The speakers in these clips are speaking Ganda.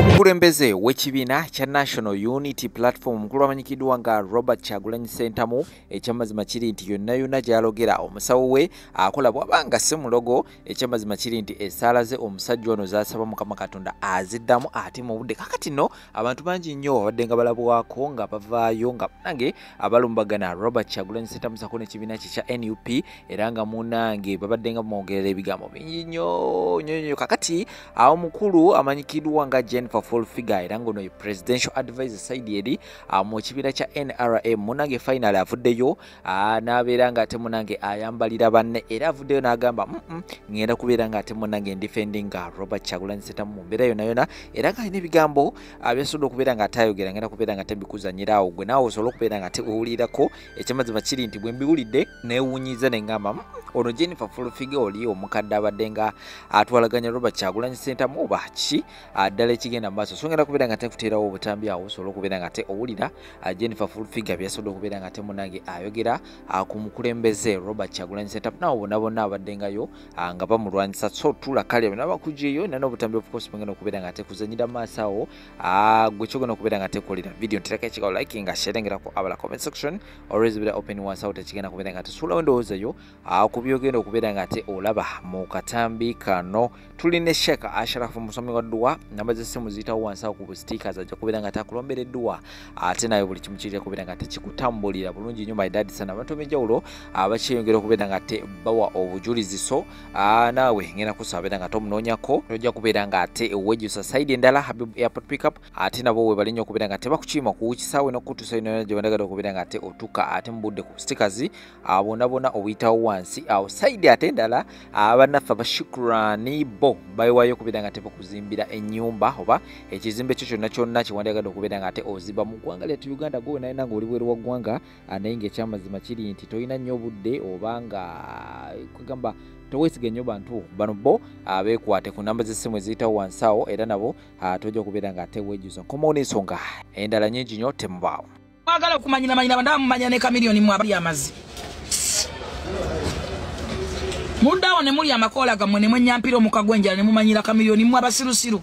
Omukulembeze w'ekibiina kya National Unity Platform omukulu amanyikiddwa nga Robert Kyagulanyi Ssentamu ekyamazima kiri nti yonna gy'alogera omusawo we akola bw'abanga si mulogo. Ekyamazima kiri nti essaala ze omusajja ono zaasaba Mukama Katonda aziddamu ate mu budde kakati nno abantu bangi nnyo babadde nga balabwako nga bavaayo nga nange abalumbagana Robert Kyagulanyi Ssentamu sako n'ekibiina kye kya NUP era nga munange babadde nga bamwogerera ebigambo bingi nnyo kakati awo mukulu amanyikiddwa nga Jennifer Full Figure era ngono presidential advisor side eri mu kibiina kya NRM munange final avuddeyo n'abeera nga ate munange ayambalira banne era avuddeyo n'agamba ngenda kubeera nga ate munange defending Robert Kyagulanyi Ssentamu mu mbeera yonna era nga alina ebigambo byasobola okubeera nga atayogera ngenda kubeera nga tembikuzanyirawo gwe naawe osobola okubeera nga tewulirako. Ekyamazima kiri nti bwe mbiwulidde neewuunyiza ne ngamba ono Jennifer Full Figure oli omukadde abadde nga atwalaganya Robert Kyagulanyi Ssentamu oba ki ddala ekigenda mu maaso so ngenda kubeera nga tekuteerawo obutambi awo osobola okubeera nga te owulira Jennifer Full Figure byasobola okubeera nga te munange ayogera ku mukulembeze Robert Kyagulanyi Ssentamu naawe bonna abadde ngayo nga bamulwanyisa so tula kale n'abakujeyo n'obutambi of course bwengenda okubeera nga tekuzanyira maaso awo gwe kyogenda okubeera nga tekolera video ntereka ekigawo like nga sharingerako abala comment section always be open once out ekigenda kubeera nga tesuulawo endowoozayo ku byogenda okubeera nga te olaba mu katambi kano. Tuline Sheikh Ashraf musomi wa dua namba z'essimu ziyitawo wansi awo ku stickers ajja kubeera nga takulombera eddua ate nayo buli kimu kijja kubeera nga tekikutambulira bulungi nnyo my dad sana abantu b'enjawulo abakyeyongera okubeera nga te bawa obujulizi so naawe ngenda kusaba beera nga tomunoonyako ojja kubeera nga ate wejjusa side endala Habib Airport Pickup ate nabo we balinnya okubeera nga tebakukiima kuwukisaawe n'okutuusa yonna gye bandagala okubeera nga ate otuka ate mubudde ku stickers bonna obuyitawo wansi awo side ate endala bannaffe abashukurani bo bayiwayo okubeera nga tebakuzimbira ennyumba oba ekizimbe kyo kyonna kiwandiyagadde okubeera nga ate ozimba mu ggwanga lyattu Uganda gwe naye nanga oli bweru wa ggwanga naye ng'ekyamazima kiri nti tolina nnyo obudde oba nga kwegamba toweesiga nnyo bantu bano bo beekwate ku namba z'essimu eziyitawo wansi awo era nabo tojja okubeera nga ate weejuza nkomawo n'ensonga endala nnyingi nnyo temubaawo mwagala okumanyira bandaba mumanya ne kamiliyoni mu abali amazi mundawo ne muli amakoola gammwe ne mwenyampira omuka gw'enjala ne mumanyira kamiliyoni mu abasirusiru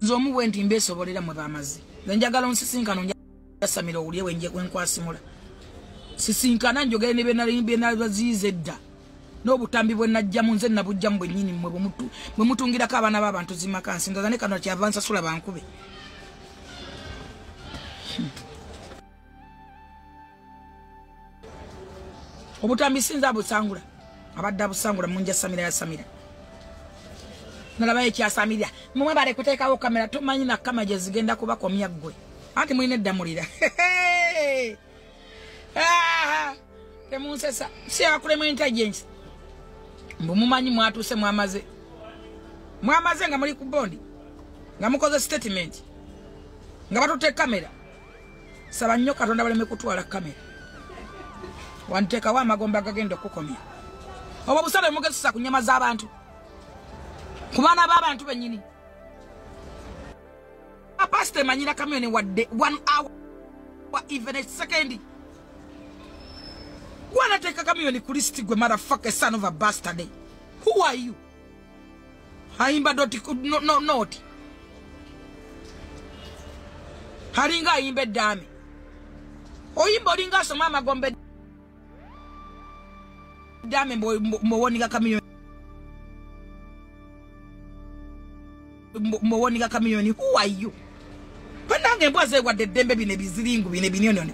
nze omu bwe nti mbeesobolera mwe bamazi nze njagala onsisinkano njasamira owulye wenkwasimula sisinkana njogere ne byenabaziiza edda n'obutambi bwe najjamu nze nabujjamu bwennyini mmwe bwe mutungirako abaana b'abantu zimaka nsindaza ne kano kyava nsasula bankube obutambi sinza abusangula abadde abusangula munja samira ya samira nalabayo ekyasamirya mumwe bale kuteekawo kamera tumanyi na kama gye zigenda kubakomya ggwe anti mulina eddamulira temunsesa si akulemu intelligence mbu mumanyi mwatuuse mwamaze nga muli ku bondi nga mukoze statement nga batutte kamera saba nnyo Katonda baleme kutwala kamera wanteekawo amagombe agagenda okukomya oba busale mugezesa ku nnyama z'abantu ku baana b'abantu bennyini apasite emanyira kamyoni wadde 1 hour even a second wanateeka kamyoni ku lisiti gwe motherfucker son of a bastard. Who are you? Ayimba doti noti halinga ayimba eddame oyimba olinga asoma amagombe dame mwowonika kamiyoni who are you? Panange mbwa zeewadde eddembe bino ebiziringu bino ebinyonono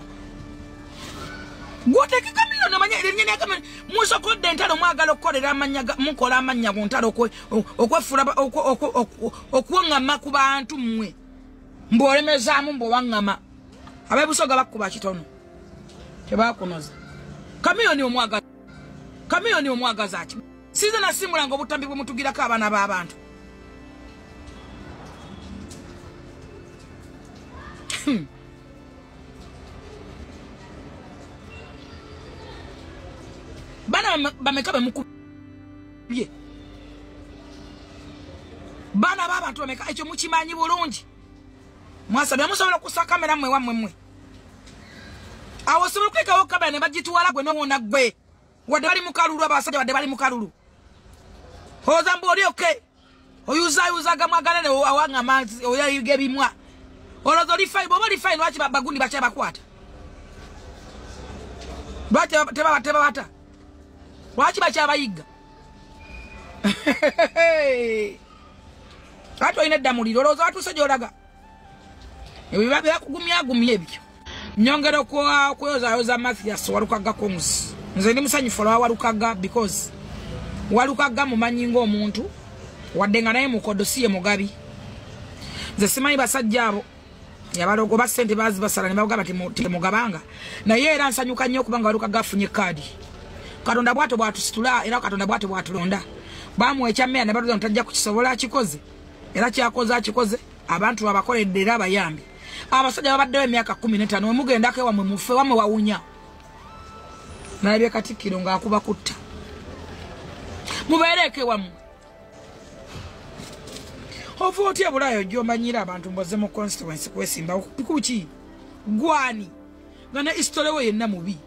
gw'oteeka kamiyoni amanya erennyene yakamiyoni musokodde entalo mwagala okukolera mukola amannya ku ntalo okwefula okuwaŋŋama ku bantu mmwe mbw'olemezaamu mbw'owaŋŋama abeebusoga bakkuba kitono tebakunoza kamiyoni omwagaza ati size nasimulanga obutambi bwe mutugirako abaana b'abantu bana bameka bemukubye bana b'abantu bameka ekyo mukimanyi bulungi mwasabye musobola okusa kamera mmwe wammwe awo osobola okwekawo kamera ne bagituwala gwe n'owona gwe wadde bali mukalulu abasajja wadde bali mukalulu oza mbu oli oke oyuza gamwagala ne awanga manzi oyayiga bimwa olozo li fine bobo li fine wachi bagundi bacha bakwata bacha teba bata wachi bacha bayiga Watu ine damuliro olozo watu sejolaga ebibabe yakugumya ebyo nyongero kwa yoza Mathias walukaga kongs nze ndi musanyufu walukaga because walukaga mumanyi ng'omuntu waddenga naye mukodosiye mugabi nze simanyi basajja abo yabalogo ba sente bazi basala ne bagaba temugabanga naye era nsanyuka nnyo kubanga walukaga afunye kadi Katonda bwatu situla era Katonda bwatu londa bamu ekyammeya ne batuza ntajja kukisobola akikoze era kyakoze abantu abakoledde era abayambi abasajja babaddewo emyaka 15 omugendako wamwe mufe wamwe wawunya nalabye Katikkiro ng'akuba kutta mubeereke wamwe ovuoti ebulayo gy'omanyira abantu mboze mu constituency kwesimba kuki gwani ngana history we yenna mubi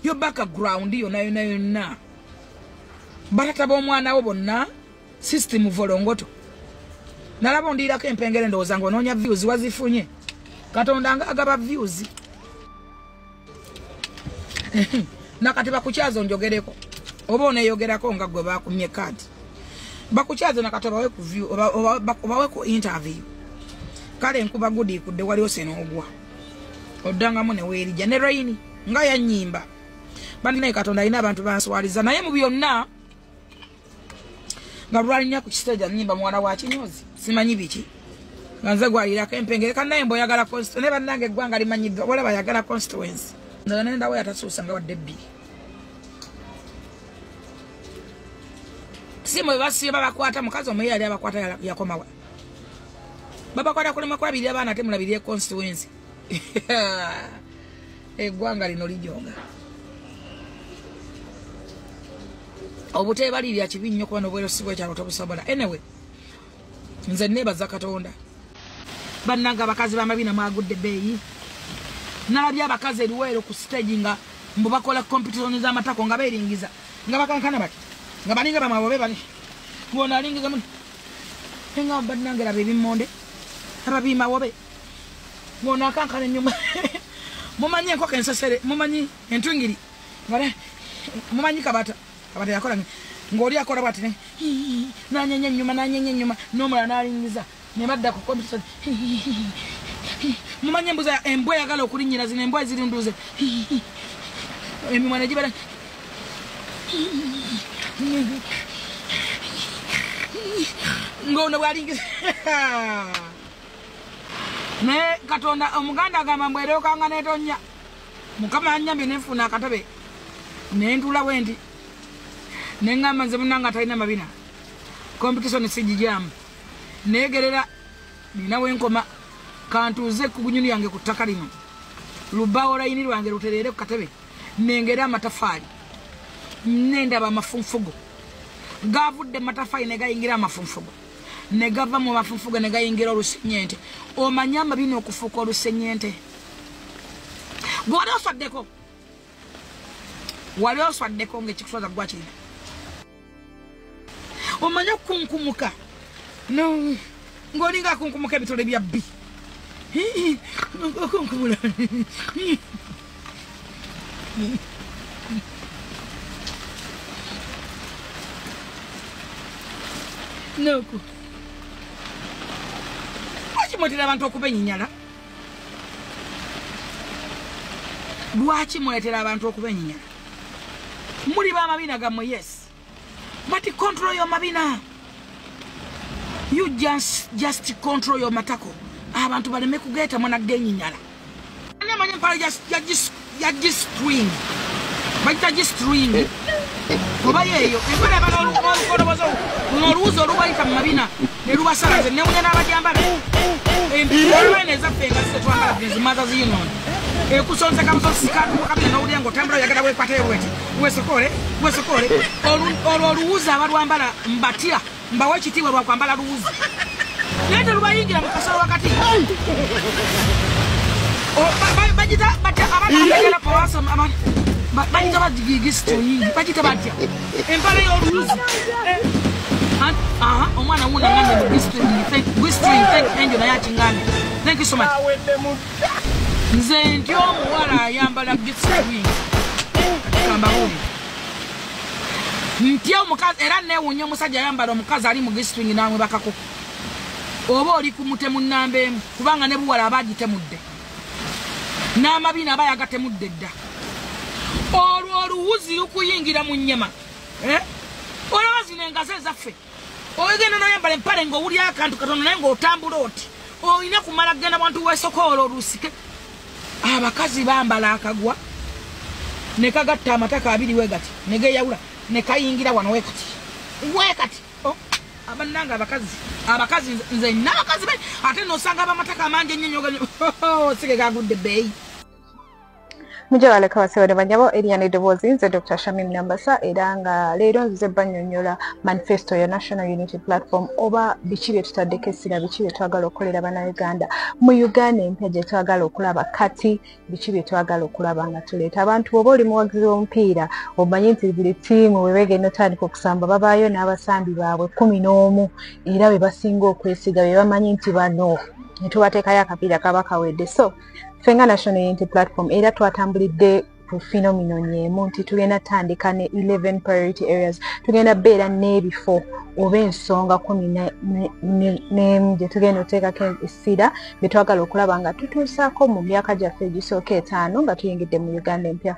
yo background yonna batata b'omwana wo bonna system volongoto nalabo ndirako empengere ndowooza ng'onoonya views wazifunye Katonda nga agaba views nakati bakukyazo njogereko oba oneeyogerako nga gwe bakumye kadi bakukyazo nakati obawe ku view obawe ku interview kale nkuba gudi kudde waliwo senoogwa oddangamu ne weerija ne raini nga yannyimba banne Katonda alina abantu banswaliza naye mu byonna nga lwalinya ku kisiteja nnyimba mwana wa kinyozi simanyi biki nga nze gwalirako empengere kannaye mbu oyagala constituency ne bannange eggwanga limanyiddwa bola bayagala constituency nga nendawo yatasuusa nga wadde ebbiri simu basiye babakwata mukazi omuye yali abakwata yakomawa babakwata kulema kwabiri abaana ate mulabiriye constituency eggwanga lino lijonga obutebalirya kibi nnyo kuba n'obwerosi bwekyalo tobusobola anyway nze neebaza Katonda bannanga abakazi b'amabina mwagudde beeyi nalabye abakazi eriweero ku stage nga mbu bakola competition z'amatako nga beeringiza nga bakankana bati nga baninga bamawobe bali ng'ono alingiza muno nga bannange laba ebimmonde ababimawobe ng'ono akankana ennyuma mumanyi enkoko ensesere mumanyi entwingiri mumanyi kabata yakola ng'oli akola bwati nanyenye ennyuma n'omulala n'alingiza ne badda ku competition mumanyi embuza embwa eyagala okulinnyira zino embwa ezirinduze emimwa ne gibala ng'ono bwalingiza naye Katonda omuganda agamba mbu ereokanga neetonnya Mukama yannyambye nenfuna akatobe nentula bwendi nengamba nze munanga talina mabina competition sigijamu neegerera ninawe enkoma kantuuze ku gunyuni yange ku ttaka lino lubaawo layini lwange lutereere ku katebe nengera amatafaali nendaba amafunfugo gavudde matafaali ne gayingira amafunfugo ne gava mu mafunfugo ne gayingira olusenyente omanye amabina okufuuka olusenyente gwe wali oswaddeko ng'ekikusoza gwa kirina omanye okukunkumuka ng'olinga akunkumuka ebitole bya bbi okunkumula noku lwaki mwetera abantu okuba enyinyala lwaki muletera abantu okuba enyinyala muli b'amabina gammwe yes but control your mabina you just control your matako abantu baleme kugeeta mwana genyinyala nemanye mpala yagistring bagita gistring oba yeeyo empala abanolukonobozo n'oluwuzi olubayita mu mabina ne lubasala nze newunya n'abajambala empolwane ezaffe nga zizetwambala zimaza ziyinono ekusonzeka busozi sikatuukabine n'owulira ng'otambula oyagala weekwatayo bweti wesokole olwo oluwuzi abalwambala mbatya mbawe ekitiibwa lwakwambala luwuzi naye telubayingira mu kasolo wakati bagita batya abaagala kowasoma bagita bagigisitoyingi bagita batya empala y'oluwuzi Omwana wuna ngande mu Whistling, thank Angel na yakingambe. Thank you so much. Nze nti omuwala ayambala Whistling. Kamba huyu. Nti omukazi era newunya omusajja ayambala omukazi ali mu Whistling namwe bakako. Oba oli kumute munnambe kubanga ne buwala abagitemudde. N'amabina abayagatemudde dda. Olwo oluwuzi lukuyingira mu nnyama. Olaba zino engaze zaffe. Oyegenda n'oyambala empale ng'owulya akantu katono naye ng'otambula oti. Olina kumala kugenda bantu w'esokoola olusike. Abakazi bambala akagwa. Ne kagatta amataka abiri wegati. Ne geeyawula. Ne kayingira wano wekati. Wekati. Abannanga abakazi nze n'abakazi be ate n'osanga abamataka amangi ennyo sige gagudde bbeeyi. Mujawale kawasewade banyabo Eliane Devozi nze Dr. Shamim Nambasa era nga leero nzize bannyonnyola manifesto ya National Unity Platform oba biki bye tutaddeko essira biki bye twagala okukolera bannayuganda mu Uganda empya gye twagala okulaba kati biki bye twagala okulaba nga tuleeta abantu oba oli muwagizi w'omupiira omanyi nti buli ttiimu bwe begenda otandika okusamba babaayo n'abasambi baabwe 11 era be basinga okwesiga be bamanyi nti bano ne tubateekayo akapiira kaba kawedde so Fenga National Unity Platform era twatambulidde ku phenomenon y'emu nti tugenda tandika ne 11 priority areas tugenda beera n'ebifo oba ensonga 10 gye tugenda oteekako essira bye twagala okulaba nga tutuusaako mu myaka gyaffe egisooka 5 nga tuyingidde mu Uganda empya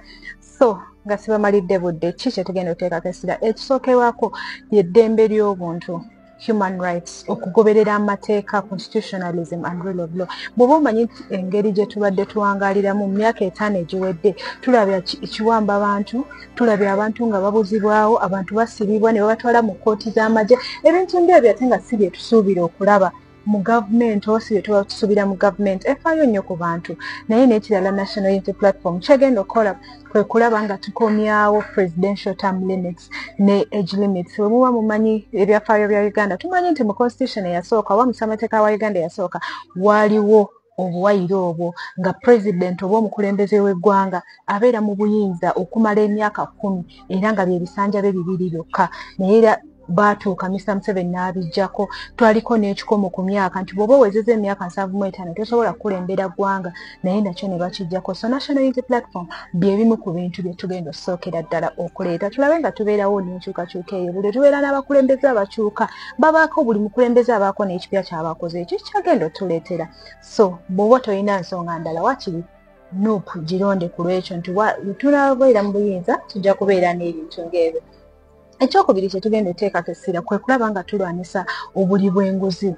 so nga sibamalidde budde ki kye tugenda oteekako essira ekisookerwako ly'eddembe ly'obuntu human rights okugoberera amateeka constitutionalism and rule of law bw'oba omanyi engeri gye tubadde tuwangaaliramu mu myaka 5 egiwedde tulabya ekiwamba abantu tulabya abantu nga babuzibwawo abantu basibibwa ne babatwala mu kkooti z'amagye ebintu ng'ebyo ate nga si bye tusuubira okulaba mu gavumenti oba si bye tuba tusuubira mu gavumenti efaayo nnyo ku bantu naye n'ekirala National Unity Platform kyegenda okukola kwe kulaba nga tukomyawo presidential term limits ne age limits bwe muba mumanyi ebyafaayo bya Uganda tumanyi nti mu constitution eyasooka oba mu ssemateeka wa Uganda eyasooka waaliwo obuwayire obwo nga president oba omukulembeze w'eggwanga abeera mu buyinza okumala emyaka 10 era nga bye bisanja be 2 byokka naye era baatuuka Mr. Museveni n'abijjako twaliko n'ekikomo ku myaka nti bw'oba owezezza emyaka 75 tosobola kukulembera ggwanga naye nakyo ne bakijjako so National Unity Platform by'ebimu ku bintu bye tugenda okusookera ddala okuleeta tulabe nga tubeerawo n'enkyukakyuka eyo buli tubeera n'abakulembeze abakyuka babaako buli mukulembeze abaako n'ekipya ky'abakoze ekyo kyagenda otuleetera so bw'oba tolina nsonga ndala wakiri nuupu gironde ku lwekyo nti tunabeera mu buyinza tujja kubeera n'ebintu ng'ebyo ekyokubiri kye tugenda oteekako essira kwe kulaba nga tulwanisa obuli bw'enguzi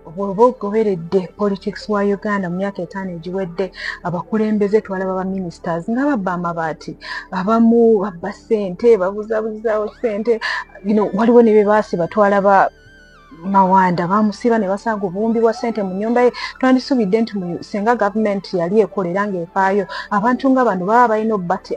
oba ogoberedde politics wa Uganda mu myaka 5 egiwedde abakulembeze twalaba ba ministers nga babba amabaati abamu babba ssente babuzabuzaawo ssente waliwo ne be baasiba twalaba Mawanda bamusiba ne basanga obumbi bwa ssente mu nnyumba ye twandisubidde nti senga gavumenti yali ekolera ng'efaayo abantu nga bano baba balina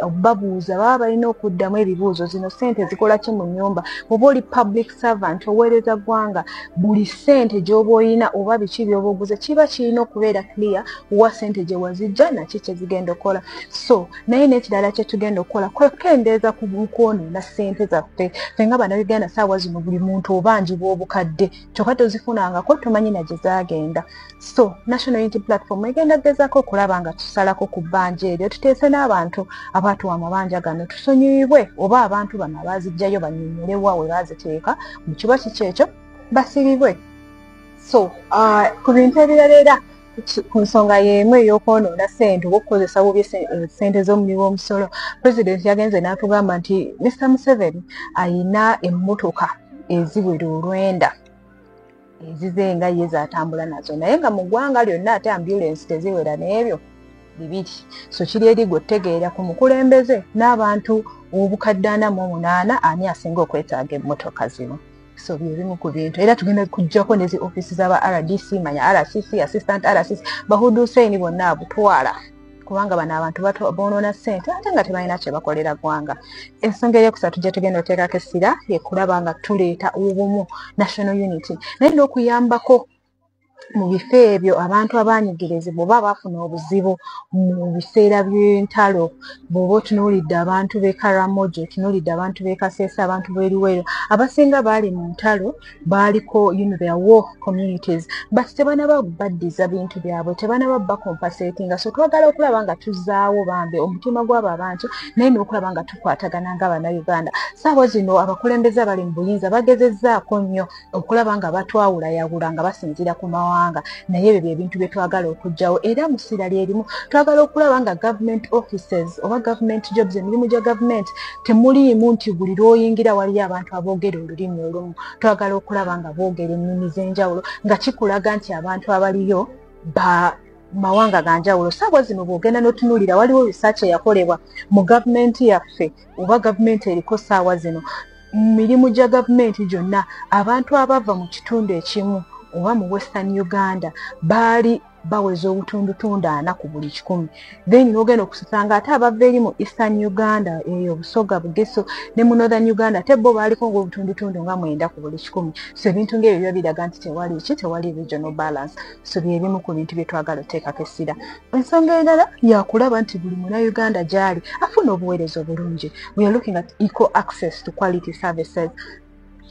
obbabuuza baba balina okuddamu ebibuuzo zino ssente zikola ki mu nnyumba oba oli public servant oweereza ggwanga buli ssente gy'oba oyina oba biki by'oba oguze kiba kirina okubeera clear wa ssente gye wazijja naki kye zigenda okukola so naye n'ekirala kye tugenda okukola kwekendeeza ku kwonoona ssente zaffe ffe nga bannayuganda saawa zino buli muntu obangi bw'obukadde kyokka tozifunangako tomanyi na gye zaagenda so National Unity Platform egenda gezaako okulaba nga tusalako ku bbanja eryo tuteese n'abantu abaatuwa amabanja gano tusonyiyibwe oba abantu bano abaazijjayo banyonyolewa we baaziteeka mu kiba kiki ekyo basibibwe so ku bintu ebirala era ku nsonga y'emu ey'okwonoona ssente oba okukozesa bubi ssente z'omuli w'omusolo President yagenze n'atugamba nti Mr. Museveni ayina emmotoka eziwera 9 ezizenga ye zaatambula nazo naye nga mu ggwanga lyonna ate ambulance teziwera n'ebyo 2 so kiri eri gwe otegeera ku mukulembeze n'abantu obukadde 48 ani asinga okwetaaga emmotoka zino so byebimu ku bintu era tugenda kujjako nezi ofisi z'aba RDC manya RCC assistant RCC bahuduseini bonna abutwala kubanga bano abantu boonoona ssente ate nga tebalina kye bakolera ggwanga ensonga eyokusatu gye tugenda oteekako essira ye kulaba nga tuleeta obumu National Unity naye n'okuyambako mu bifo ebyo abantu abanyigirizibwa oba bafuna obuzibu mu biseera by'entalo bw'oba otunuulidde abantu b'e Karamoja otunuulidde abantu b'e Kasese abantu b'e Luweero abasinga baali mu ntalo baaliko their war communities but tebanaba baddiza bintu byabwe tebanaba bakompensatinga so twagala okulaba nga tuzzaawo bambe omutima gw'abo abantu naye n'okulaba nga tukwatagana ng'Abannayuganda saawa zino abakulembeze abali mu buyinza bagezezzaako nnyo okulaba nga batwawulayawula nga basinziira ku mawanga naye ebyo ebintu bye twagala okugyawo era mu ssira lyerimu twagala okulaba nga government offices oba government jobs emirimu gya gavumenti temuliimu nti buli lw'oyingira waliyo abantu aboogera olulimi olumu twagala okulaba nga boogera ennimi z'enjawulo nga kikulaga nti abantu abaliyo mawanga ganjawulo saawa zino bw'ogenda n'otunuulira waliwo research eyakolebwa mu gavumenti yaffe oba gavumenti eriko saawa zino mu mirimu gya gavumenti gyonna abantu abava mu kitundu ekimu oba mu Western Uganda baali baweza obutundutundu 4 ku buli 100 then n'ogenda okusanga ate abava eri mu Eastern Uganda eyo Busoga Bugeso ne mu Northern Uganda te bo baaliko ng'obutundutundu nga 9 ku buli 100 so ebintu ng'ebyo biba biraga nti tewali regional balance so byebimu ku bintu bye twagala oteekako essira ensonga endala yakulaba nti buli Munnayuganda gy'ali afuna obuweereza obulungi we are looking at equal access to quality services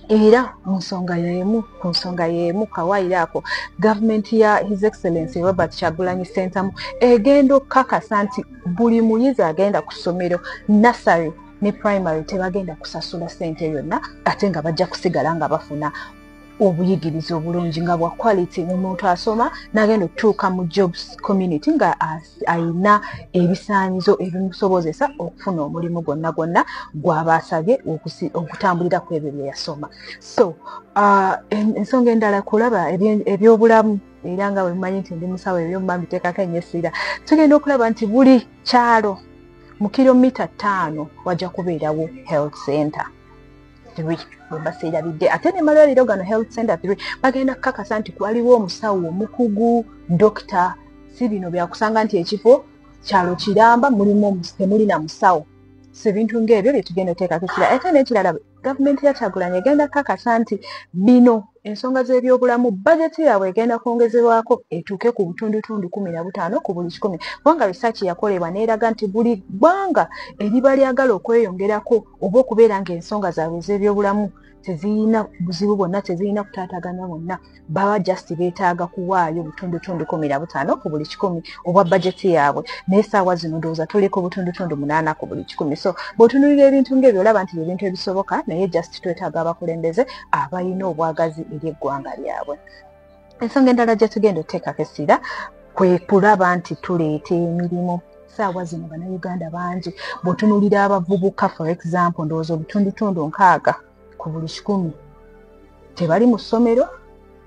era ku nsonga y'emu kawaayiro ako gavumenti ya His Excellency Robert Kyagulanyi Ssentamu egenda okukakasa nti buli muyizi agenda ku ssomero nursery ne primary tebagenda kusasula ssente yonna ate nga bajja kusigala nga bafuna obuyigiriza obulungi nga bwa quality omuntu asoma n'agenda okutuuka mu jobs community nga ayina ebisaanyizo ebimusobozesa okufuna omulimu gwonna gw'aba asabye okutambulira ku ebyo bye yasoma so ensonga endala kulaba ebyobulamu era nga bwe mumanyi nti ndi musawo ebyomumba mbiteekako ennyo essira tugenda okulaba nti buli kyalo mu kilomita 5 wajja kubeerawo health center 3 bwebaseerabidde ate ne malwaliro gano health center 3 bagenda kukakasa nti waliwo omusawo omukugu dokita si bino byakusanga nti ekifo kyalo kiramba temulina musawo so ebintu ng'ebyo bye tugenda oteekako essira ate n'ekirala gavumenti ya Kyagulanyi egenda kukakasa nti bino ensonga z'ebyobulamu bajeti yaabwe egenda kwongezebwako etuuke ku butundutundu 15 ku buli 100 kubanga research yakolebwa n'eraga nti buli ggwanga eriba lyagala okweyongerako oba okubeera ng'ensonga zaabwe z'ebyobulamu tezirina buzibu bwonna tezirina kutaatagana bonna baba just beetaaga kuwaayo butundutundu 15 ku buli 100 obwa bajeti yaabwe naye saawa zino ndowooza tuliko butundutundu 8 ku buli 100 so bw'otunuulira ebintu ng'ebyo olaba nti ebintu ebisoboka naye just twetaaga abakulembeze abalina obwagazi eri eggwanga lyabwe ensonga endala gye tugenda oteekako essira kwe kulaba nti tuleeta emirimu saawa zino Bannayuganda bangi bw'otunuulira abavubuka for example ndowooza obutundutundu 6 ku buli 100 tebali mu ssomero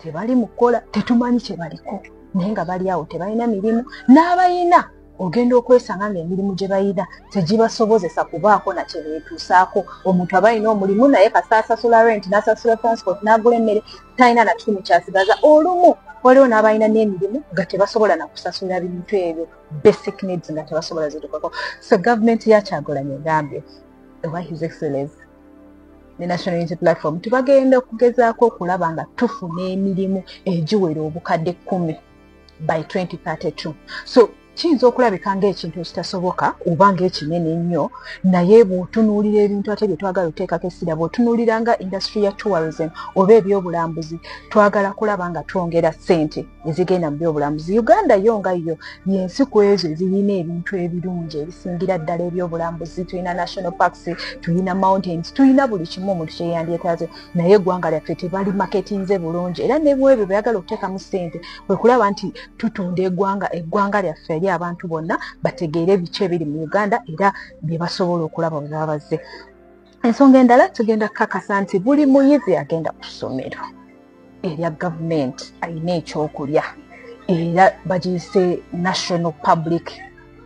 tebali mu kukola tetumanyi kye baliko naye nga bali awo tebalina mirimu n'abayina ogenda okwesanga ng'emirimu gye bayina tegibasobozesa kubaako na kye beetuusaako omuntu aba alina omulimu naye kasaasasula rent n'asasula transport n'agula emmere talina na kikumi kyasigaza olumu waliwo n'abalina n'emirimu nga tebasobola na kusasula bintu ebyo basic needs nga tebasobola zitukako so gavumenti ya Kyagulanyi egambye oba His Excellency ne National Unity Platform tubagenda okugezaako okulaba nga tufuna emirimu egiwera obukadde 10 by 2032 so kiyinza okulabika ng'ekintu ekitasoboka oba ng'ekinene ennyo naye bw'otunuulira ebintu ate bye twagala oteekako essira bw'otunuulira nga industry ya tourism oba ebyobulambuzi twagala kulaba nga twongera ssente ezigenda mu byobulambuzi Uganda yo nga yo y'ensi ku ezo ezirina ebintu ebirungi ebisingira ddala ebyobulambuzi tulina national parks tulina mountains tulina buli kimu omuntu kye yandyetaaze naye eggwanga lyaffe tebali marketinze bulungi era ne bwebyo byagala okuteekamu ssente kwe kulaba nti tutunda eggwanga lyaffe eri abantu bonna bategeere biki ebiri mu Uganda era bye basobola okulaba bwe baba bazze ensonga endala tugenda kukakasa nti buli muyizi agenda ku ssomero erya gavumenti alina ekyokulya era bagiyise national public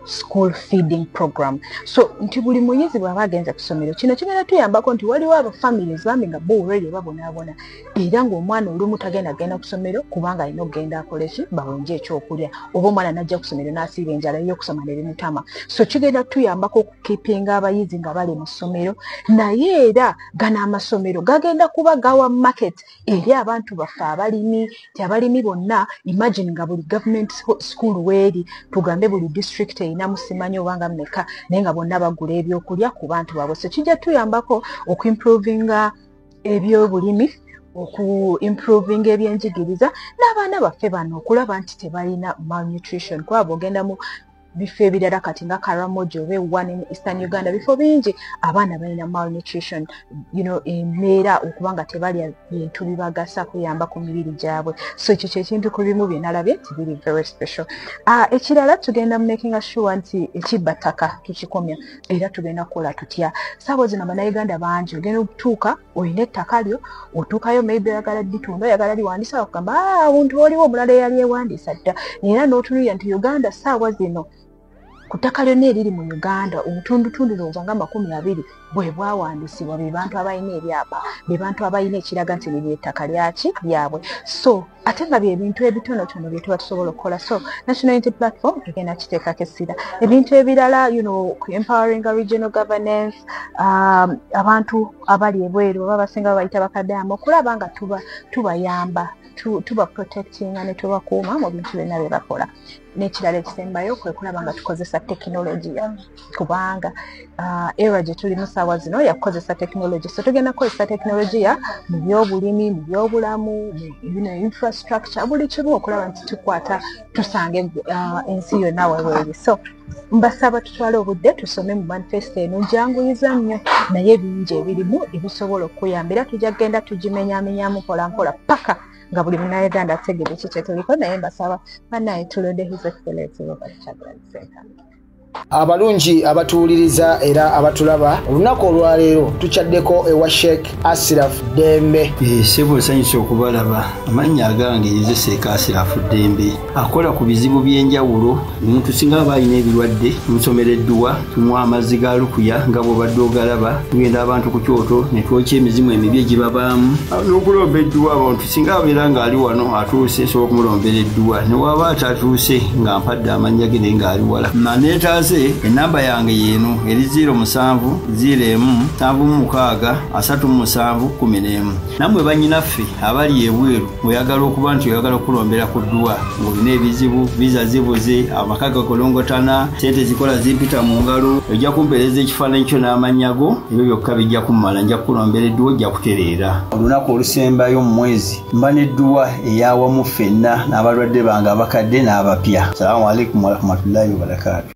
school feeding program. So nti buli muyizi bw'aba agenze ku ssomero kino kigenda tuyambako nti waliwo aba families bambi nga bo already babonaabona era ng'omwana olumu tagenda ku ssomero kubanga alina okugenda akole ki bawenje ekyokulya oba omwana najja ku ssomero n'asiiba enjala y'okusoma ne bimutama. So kigenda tuyambako okukiipinga abayizi nga bali mu ssomero naye era gano amasomero gagenda kuba gawa market eri abantu baffe abalimi ti abalimi bonna imagine nga buli government school weeri tugambe buli district erina musimanyi obanga mmeka naye nga bonna bagula ebyokulya ku bantu baabwe. So kijja tuyambako okuimprovinga ebyobulimi oku-improvinga ebyenjigiriza n'abaana baffe bano okulaba nti tebalina malnutrition kuba ogenda mu bifo ebirala kati nga Karamoja oba One mu Eastern Uganda bifo bingi abaana balina malnutrition embeera okubanga tebalya bintu bibagasa kuyamba ku mibiri gyabwe. So ekyo kyekintu ku bimu bye nalabye nti biri very special. Ekirala tugenda making sure nti ekibbataka tukikomya era tugenda kukola tutya. Saawa zino bannayuganda bangi ogenda okutuuka olina ettaka lyo otuukayo maybe oyagala ditunda oyagala liwandiisa bakugamba omuntu oliwo omulala eyali ewandiisa dda era n'otunulira nti Uganda saawa zino ku ttaka lyonna eriri mu Uganda obutundutundu lowooza nga 20 bwe bwawandiisibwa be bantu abalina ebyapa be bantu abalina ekiraga nti liri ettaka lyabwe. So ate nga byebintu ebitonotono bye tuba tusobola okukola. So National Unity Platform tugenda kiteekako essira ebintu ebirala empowering regional governance abantu abali ebweru oba basinga babayita bakaddamu okulaba nga tubayamba tuba protecting ne tubakuuma mu bintu byonna bye bakola. N'ekirala ekisembayo kwe kulaba nga tukozesa tekinologiya kubanga era gye tulimu saawa zino yakukozesa tekinologiya. So tugenda kukozesa tekinologiya mu byobulimi mu byobulamu mu infrastructure buli kimu okulaba nti tukwata tusange ensi yonna weweeri. So mbasaba tutwale obudde tusome mu manifesto eno njanguyiza nnyo naye bingi ebirimu ebisobola okuyambira tujja kugenda tugimenyaamenyamu mpolampola paka nga buli munnayuganda ategeera ki kyetuliko naye mbasaba bannaye tulonde His Excellency Robert Kyagulanyi Ssentamu. Abalungi abatuwuliriza era abatulaba olunaku olwaleero tukyaddeko ewa Sheikh Ashraf Dembe. Sebo sanyusa okubalaba amannya agange Yeze Sheikh Ashraf Dembe akola ku bizibu by'enjawulo omuntu singa abalina ebirwadde musomereddwa tunywa amazzi ga lukuya nga bw'obadde ogalaba tugenda abantu ku kyoto ne twokya emizimu emibi egibabaamu n'okulomba edduwa abantu singa abeera ng'ali wano atuuse sobola okumulombeera edduwa ne waba atatuuse nga mpadde amannya ge naye ng'ali wala maneetaaze enamba yange yeno eri 0707363711 namwe bannyinaffe abali ebweru oyagala okuba nti oyagala okulombera ku dduwa ng'olina ebizibu viza zibuze amaka gakolongotana sente zikola zimpita mu ngalo ojja kumpeereza ekifaananyi kyo n'amanyago ebyo byokka bijja kummala nja kukulombera edduwa ojja kutereera olunaku olusembayo mu mwezi mba n'edduwa eyawamu ffenna n'abalwadde bange abakadde n'abapya. Salaamu alaikum warahmatullahi wabarakatuh.